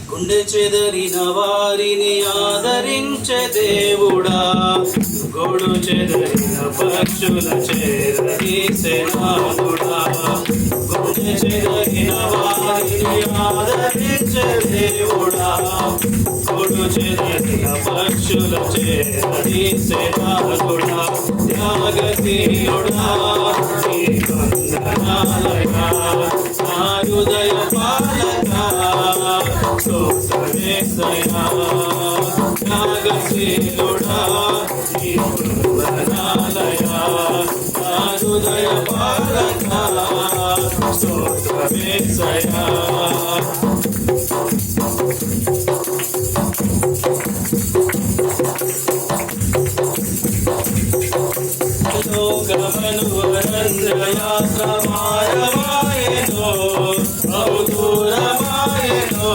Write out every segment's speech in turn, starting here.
గుండె చెదరిన వారిని ఆదరించే దేవుడా, గోడు చెదరిన పక్షుల చేరదీసే నాదుడా. గుండె చెదరిన వారిని ఆదరించే దేవుడా, గోడు చెదరిన పక్షుల చేరదీసే నాదుడా. త్యాగశీలుడా నీ వందనాలయా, నా హృదయ పాలక స్తోత్రమేసయ్యా. త్యాగశీలుడా నీ వందనాలయా, నా హృదయ పాలక స్తోత్రమేసయ్యా. లోకమను వరంద్రయాత్ర మాయమాయెనో, బహుదూరమాయెనో.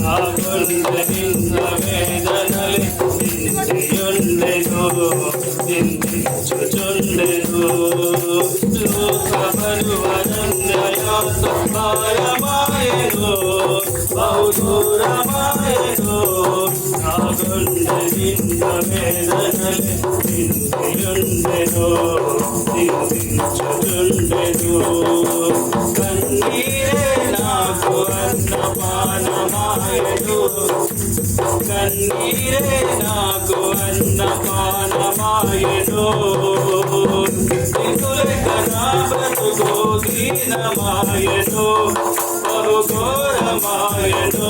నా గుండె నింద వేదనలే నిందియుండెను, నిందించుచుండెను. లోకమను వరంద్రయాత్ర మాయమాయెనో, బహుదూరమాయెనో. నా గుండె నింద వేదనలే నిందియుండెను, నిందించుచుండెను. కన్నీరే నాకు అన్నపానమాయెను, కన్నీరే నాకు అన్నపానమాయెను. దిక్కులేక నా బ్రతుకు దీనమాయెను, బహుఘోరమాయెను.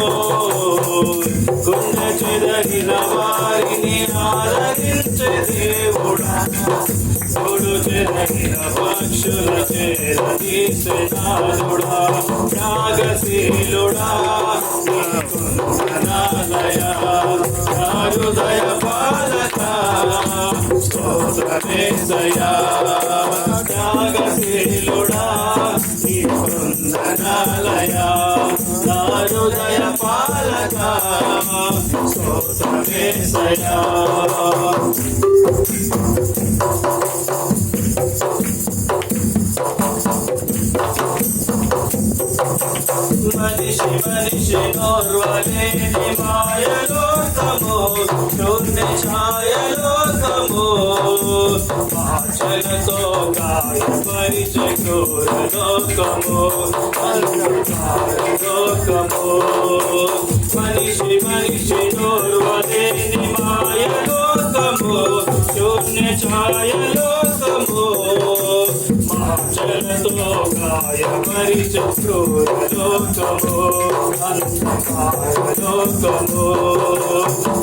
గుండె చెదరిన వారిని ఆదరించే దేవుడా, గోడు చెదరిన పక్షుల చేరదీసే నాదుడా. త్యాగశీలుడా నీ వందనాలయా, నా హృదయ పాలక స్తోత్రమేసయ్యా. త్యాగశీలుడా నీ వందనాలయా, నా హృదయ పాలక స్తోత్రమేసయ్యా. మనిషి మనిషి నోర్వలేని మాయలోకము, శూన్య ఛాయలోకము. ఆచలతో గాయపరిచే క్రూర లోకము, అంధకార లోకము. మనిషి మనిషి నోర్వలేని మాయలోకము, శూన్య ఛాయలోకము. ఆచలతో గాయపరిచే క్రూర లోకము, అంధకార లోకము.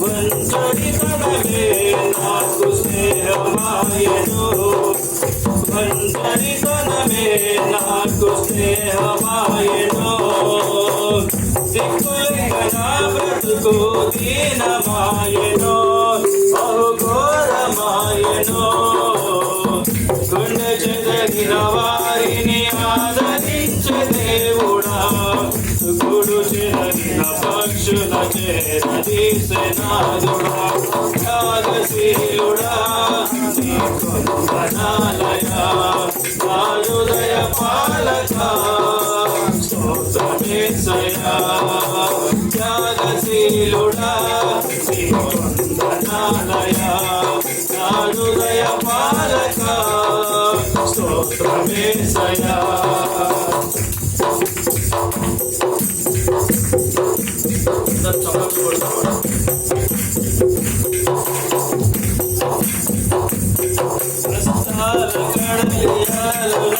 వంచడితనమే నాకు స్నేహమాయెను, వంచడితనమే నాకు స్నేహమాయెను. దిక్కులేక నా బ్రతుకు దీనమాయెను, బహుఘోరమాయెను. గుండె చెదరిన వారిని ఆదరించే దేవుడా, గూడు చెదరిన పక్షుల చేరదీసే నాదుడా. త్యాగశీలుడా నీ వందనాలయా, నా హృదయ పాలక స్తోత్రమేసయ్యా. త్యాగశీలుడా నీ వందనాలయా, నా హృదయ పాలక స్తోత్రమేసయ్యా.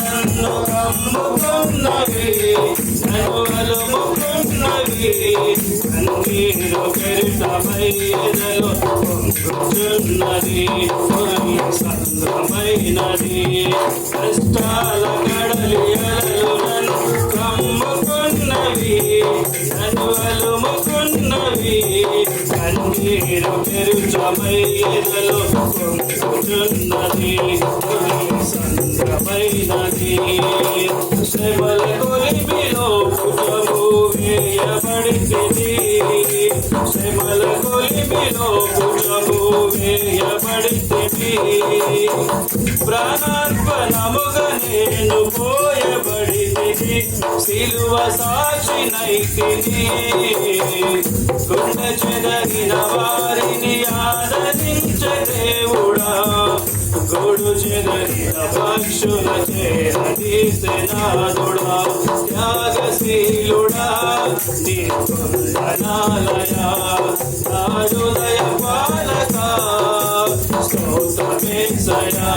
నన్ను కమ్ముకున్నవి, నన్ను అలుముకున్నవి. కన్నీరు పెరితమయ్యదలో పొంగుచున్నది, సంద్రమైనది. కష్టాల కడలి అలలు నన్ను కమ్ముకున్నవి, నన్ను అలుముకున్నవి. కన్నీరు పెరితమయ్యదలో పొంగుచున్నది, సంద్రమైనది. శ్రమల కొలిమిలో భుజము వేయబడితివి, శ్రమల కొలిమిలో భుజము వేయబడితివి. ప్రాణార్పణముగా నేను పోయబడితివి, సిలువ సాక్షి సాక్షినైతిని గుండె చెదరిన వారిని ఆదరించే దేవుడా గోడు చెదరిన పక్షుల చేరదీసెనాదుడా త్యాగశీలుడా నీ వందనాలయ నాదులయ పాలక స్తోత్రమేసయా